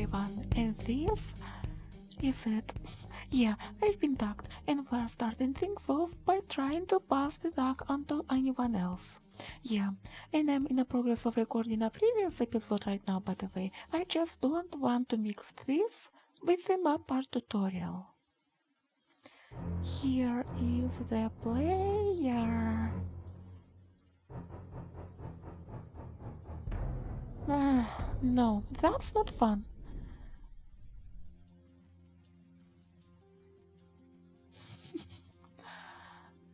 everyone, and this is it. Yeah, I've been tagged, and we're starting things off by trying to pass the tag onto anyone else. Yeah, and I'm in the progress of recording a previous episode right now, by the way. I just don't want to mix this with the map part tutorial. Here is the player. No, that's not fun.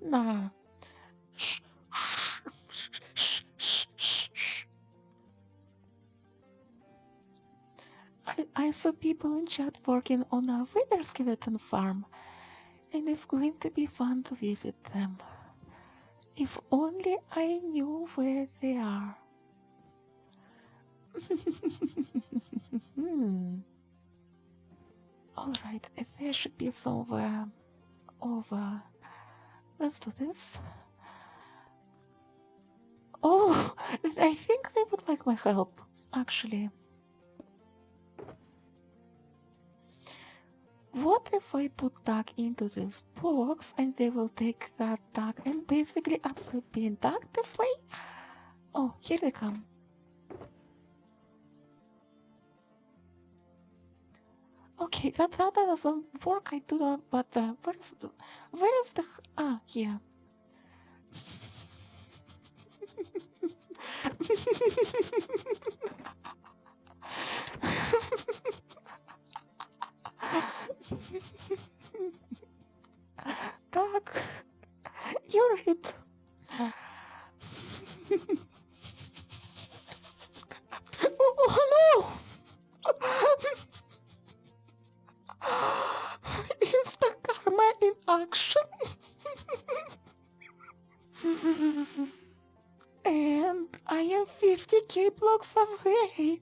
Nah. Shh, shh, shh, shh, shh, shh. I saw people in chat working on a wither skeleton farm, and it's going to be fun to visit them. If only I knew where they are. Alright, there should be somewhere over. Let's do this. Oh, I think they would like my help, actually. What if I put tag into this box and they will take that tag and basically accept being tagged this way? Oh, here they come. Okay, that doesn't work, I do not, but where is the, here. Tag, you're it. Oh no! Insta karma in action. And I am 50k blocks away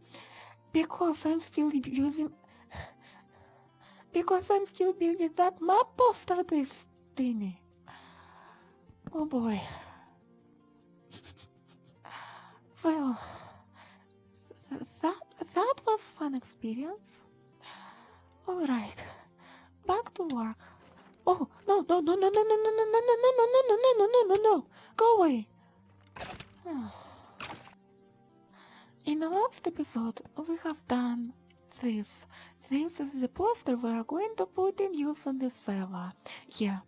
because I'm still building that map poster this thingy. Oh boy. Well, that was fun experience. All right, back to work. Oh no no no no no no no no no no no no no no no no no! Go away. In the last episode, we have done this. This is the poster we are going to put in use on the server. Yeah,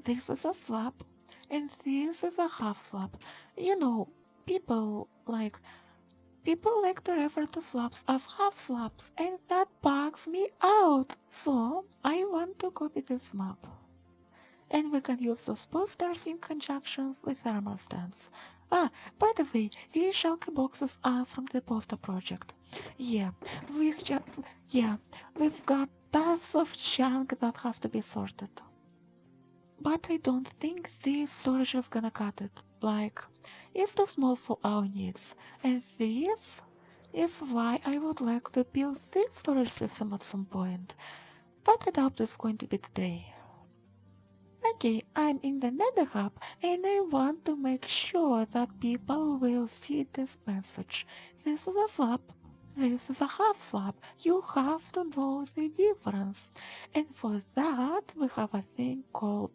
this is a slab, and this is a half slab. You know, people like to refer to slabs as half slabs, and that bugs me out. So I want to copy this map. And we can use those posters in conjunctions with thermal stands. By the way, these shulker boxes are from the poster project. Yeah, we've got tons of junk that have to be sorted. But I don't think this storage is gonna cut it. Like, it's too small for our needs. And this is why I would like to build this storage system at some point. But I doubt it's going to be today. Okay, I'm in the Nether Hub and I want to make sure that people will see this message. This is a slab, this is a half slab. You have to know the difference. And for that we have a thing called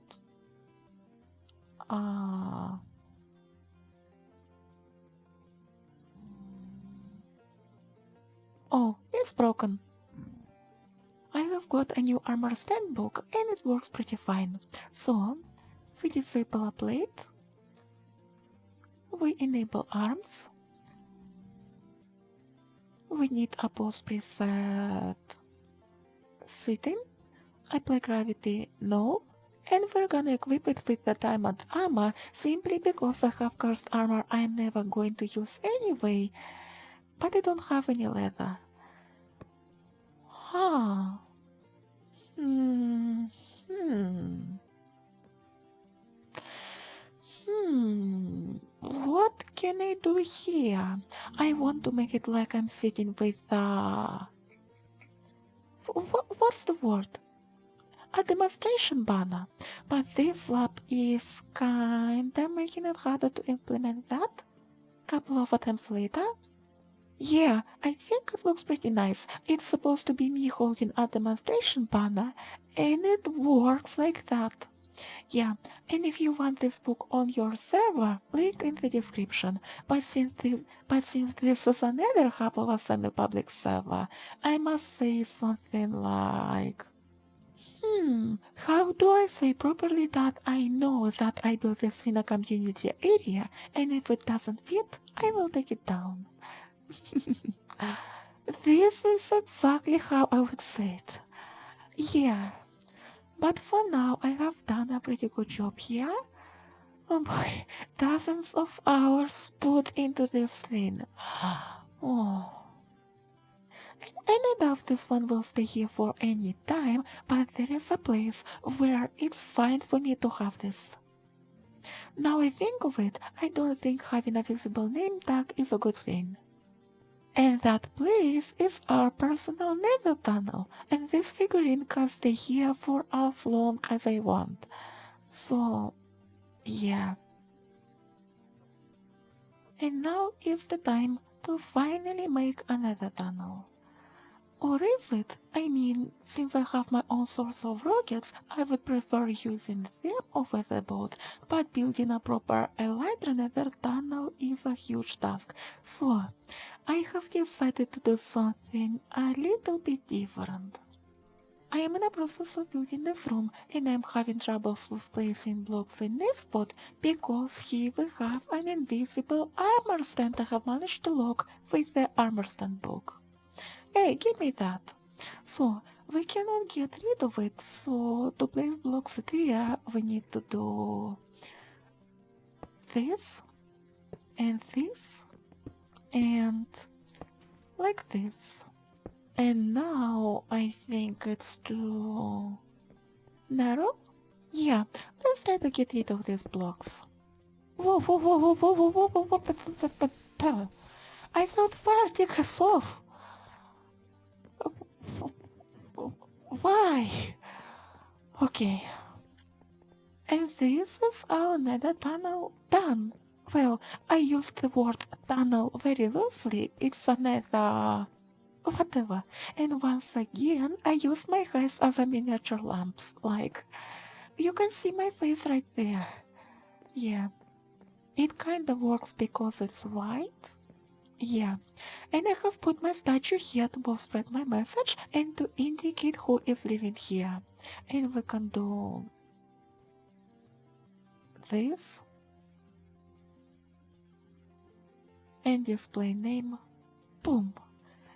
oh, it's broken. I have got a new armor stand book and it works pretty fine. So, we disable a plate, we enable arms, we need a pose preset sitting, apply gravity no, and we're gonna equip it with the diamond armor simply because I have cursed armor I'm never going to use anyway, but I don't have any leather. Huh. What can I do here? I want to make it like I'm sitting with what's the word? A demonstration banner. But this lab is kinda making it harder to implement that. Couple of attempts later. Yeah, I think it looks pretty nice. It's supposed to be me holding a demonstration banner, and it works like that. Yeah, and if you want this book on your server, link in the description. But since this is another hub of a semi-public server, I must say something like, how do I say properly that I know that I built this in a community area, and if it doesn't fit, I will take it down. This is exactly how I would say it. Yeah, but for now I have done a pretty good job here. Oh boy, dozens of hours put into this thing. Oh. And I doubt this one will stay here for any time, but there is a place where it's fine for me to have this. Now I think of it, I don't think having a visible name tag is a good thing. And that place is our personal nether tunnel, and this figurine can stay here for as long as I want. So, yeah. And now is the time to finally make another tunnel. Or is it? I mean, since I have my own source of rockets, I would prefer using them over the boat, but building a proper elytra nether tunnel is a huge task, so I have decided to do something a little bit different. I am in the process of building this room, and I am having troubles with placing blocks in this spot because here we have an invisible armor stand I have managed to lock with the armor stand book. Hey, give me that. So, we cannot get rid of it, so to place blocks there, we need to do this, and like this. And now I think it's too narrow? Yeah, let's try to get rid of these blocks. Whoa, whoa, whoa, whoa, whoa, whoa, whoa, whoa, whoa, I thought fire took us off. Why? Okay. And this is our nether tunnel done. Well, I used the word tunnel very loosely. It's a nether... whatever. And once again, I use my eyes as a miniature lamps. Like, you can see my face right there. Yeah. It kinda works because it's white. Yeah. And I have put my statue here to both spread my message and to indicate who is living here. And we can do this and display name. Boom.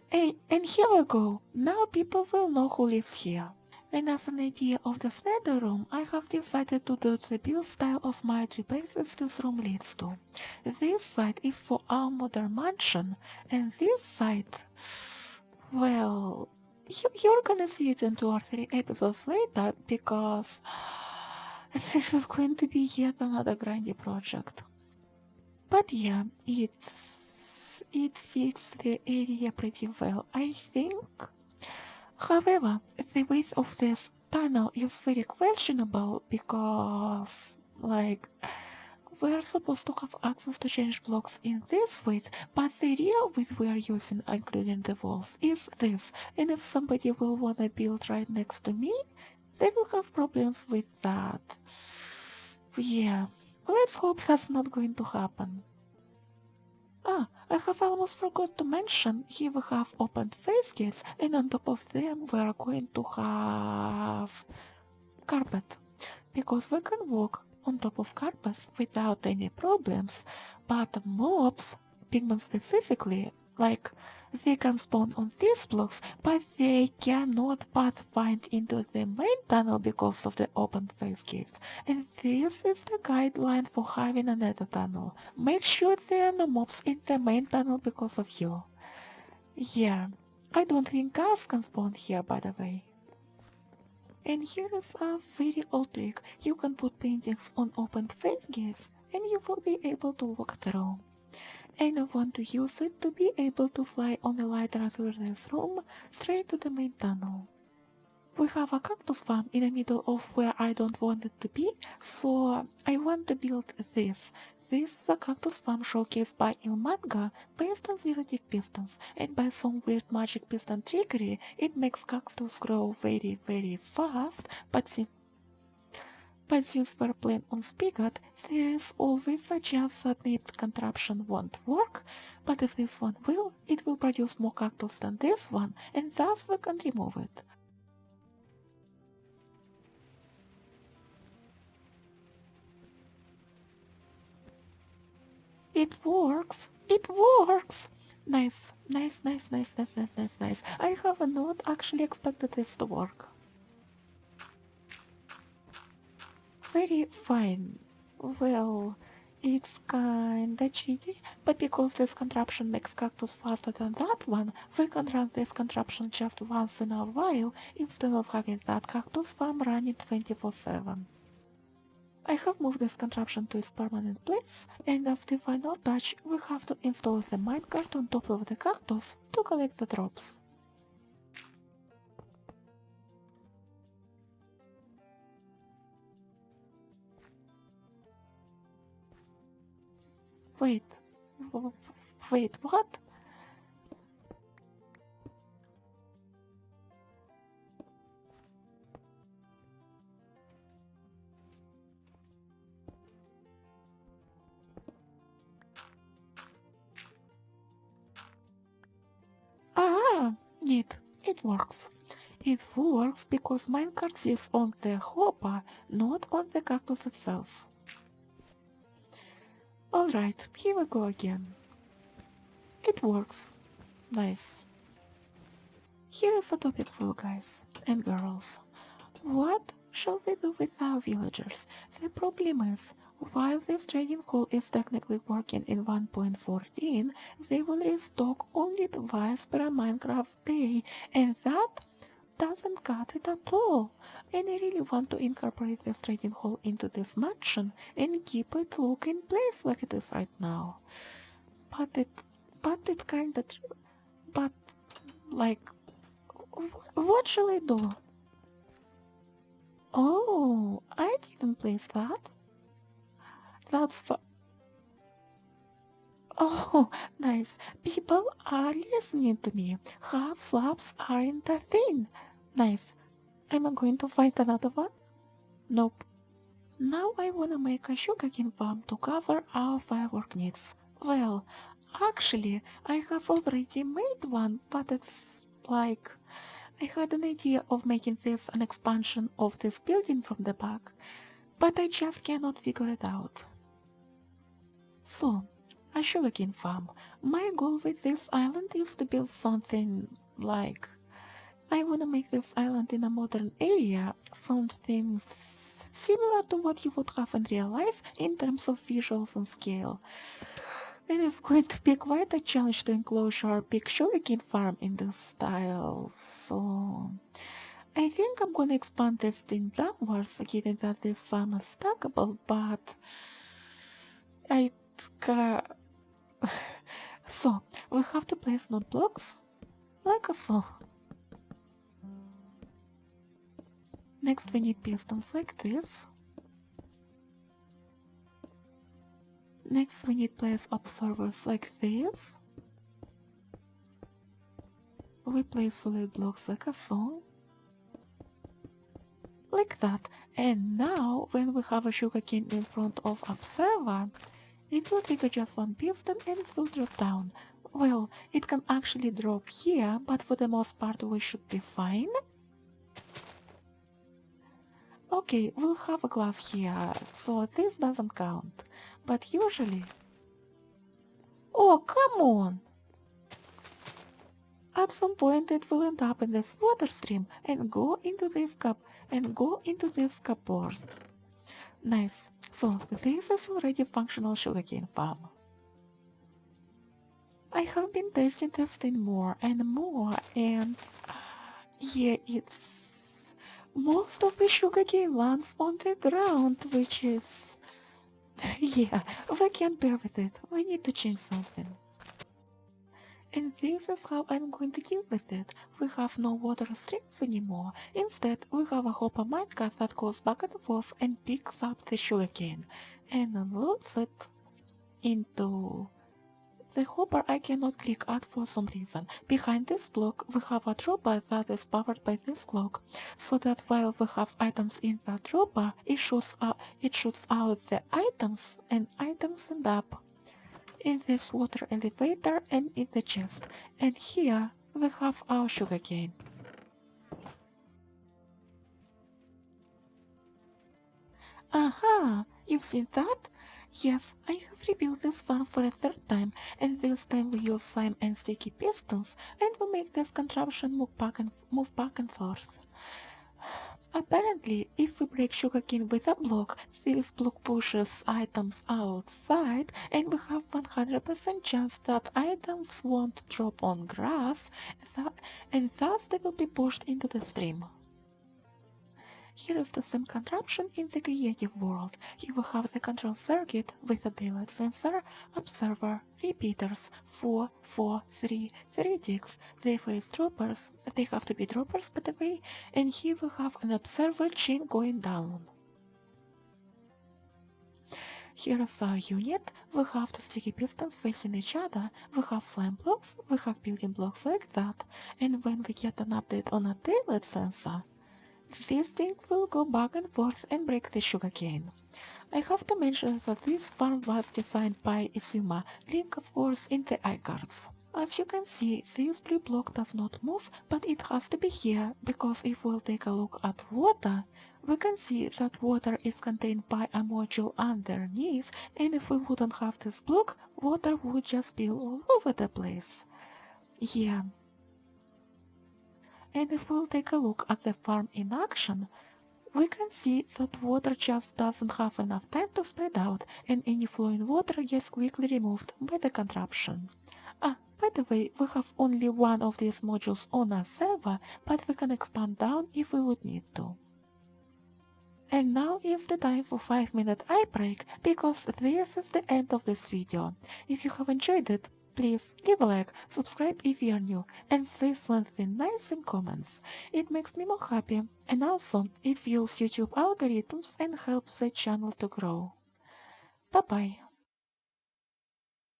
Hey, and here we go. Now people will know who lives here. And as an idea of the nether room, I have decided to do the build style of my two bases this room leads to. This side is for our modern mansion, and this side, well, you're gonna see it in 2 or 3 episodes later, because this is going to be yet another grindy project. But yeah, it fits the area pretty well, I think. However, the width of this tunnel is very questionable because, like, we're supposed to have access to change blocks in this width, but the real width we are using, including the walls, is this, and if somebody will wanna build right next to me, they will have problems with that. Yeah, let's hope that's not going to happen. Ah, I have almost forgot to mention, here we have opened face gates, and on top of them we are going to have carpet, because we can walk on top of carpets without any problems, but mobs, pigmen specifically, like, they can spawn on these blocks, but they cannot pathfind into the main tunnel because of the open face gates. And this is the guideline for having a nether tunnel. Make sure there are no mobs in the main tunnel because of you. Yeah, I don't think gas can spawn here, by the way. And here is a very old trick. You can put paintings on open face gates and you will be able to walk through. And I want to use it to be able to fly on a lighter through this room straight to the main tunnel. We have a cactus farm in the middle of where I don't want it to be, so I want to build this. This is a cactus farm showcased by Il Manga based on zero tick pistons, and by some weird magic piston trickery, it makes cactus grow very, very fast, but since we're playing on Spigot, there is always a chance that named contraption won't work, but if this one will, it will produce more cactus than this one, and thus we can remove it. It works! It works! Nice, nice, nice, nice, nice, nice, nice, nice. I have not actually expected this to work. Very fine. Well, it's kinda cheaty, but because this contraption makes cactus faster than that one, we can run this contraption just once in a while instead of having that cactus farm running 24/7. I have moved this contraption to its permanent place, and as the final touch, we have to install the minecart on top of the cactus to collect the drops. Wait, w- wait, what? Ah, neat. It works. It works because minecarts is on the hopper, not on the cactus itself. Alright, here we go again. It works. Nice. Here is a topic for you guys and girls. What shall we do with our villagers? The problem is, while this trading hall is technically working in 1.14, they will restock only twice per Minecraft day, and that doesn't cut it at all. And I really want to incorporate this trading hall into this mansion and keep it look in place like it is right now. But it kinda, but like, what shall I do? Oh, I didn't place that. That's oh, nice. People are listening to me. Half slabs aren't a thing. Nice. Am I going to find another one? Nope. Now I wanna make a sugarcane farm to cover our firework needs. Well, actually, I have already made one, but it's like... I had an idea of making this an expansion of this building from the back, but I just cannot figure it out. So, a sugarcane farm. My goal with this island is to build something like... I wanna make this island in a modern area, something similar to what you would have in real life in terms of visuals and scale. It is going to be quite a challenge to enclose our big sugarcane farm in this style, so... I think I'm gonna expand this thing downwards, given that this farm is stackable, but... I... So, we have to place node blocks, like so. Next we need pistons like this. Next we need place observers like this. We place solid blocks like so. Like that. And now, when we have a sugarcane in front of observer, it will trigger just one piston and it will drop down. Well, it can actually drop here, but for the most part we should be fine. Okay, we'll have a glass here, so this doesn't count. But usually... Oh, come on! At some point it will end up in this water stream and go into this cupboard. Nice. So, this is already functional sugarcane farm. I have been testing more and more, and yeah, it's... Most of the sugarcane lands on the ground, which is... Yeah, we can't bear with it. We need to change something. And this is how I'm going to deal with it. We have no water streams anymore. Instead, we have a hopper minecart that goes back and forth and picks up the sugarcane and unloads it. into the hopper. I cannot click add for some reason. Behind this block we have a dropper that is powered by this clock, so that while we have items in the dropper, it shoots out the items, and items end up in this water elevator and in the chest. And here we have our sugarcane. Aha! You've seen that? Yes, I have rebuilt this farm for a third time, and this time we use slime and sticky pistons, and we make this contraption move back and forth. Apparently, if we break sugarcane with a block, this block pushes items outside, and we have 100% chance that items won't drop on grass, and thus they will be pushed into the stream. Here is the same contraption in the creative world. Here we have the control circuit with a daylight sensor, observer, repeaters, 4, 4, 3, 3 ticks. They face droppers. They have to be droppers, by the way. And here we have an observer chain going down. Here is our unit. We have two sticky pistons facing each other. We have slime blocks. We have building blocks like that. And when we get an update on a daylight sensor, this thing will go back and forth and break the sugarcane. I have to mention that this farm was designed by Izuma, link of course in the iCards. As you can see, this blue block does not move, but it has to be here, because if we'll take a look at water, we can see that water is contained by a module underneath, and if we wouldn't have this block, water would just spill all over the place. Yeah. And if we'll take a look at the farm in action, we can see that water just doesn't have enough time to spread out, and any flowing water gets quickly removed by the contraption. By the way, we have only one of these modules on our server, but we can expand down if we would need to. And now is the time for 5-minute eye break, because this is the end of this video. If you have enjoyed it, please leave a like, subscribe if you are new, and say something nice in comments. It makes me more happy, and also it fuels YouTube algorithms and helps the channel to grow. Bye bye.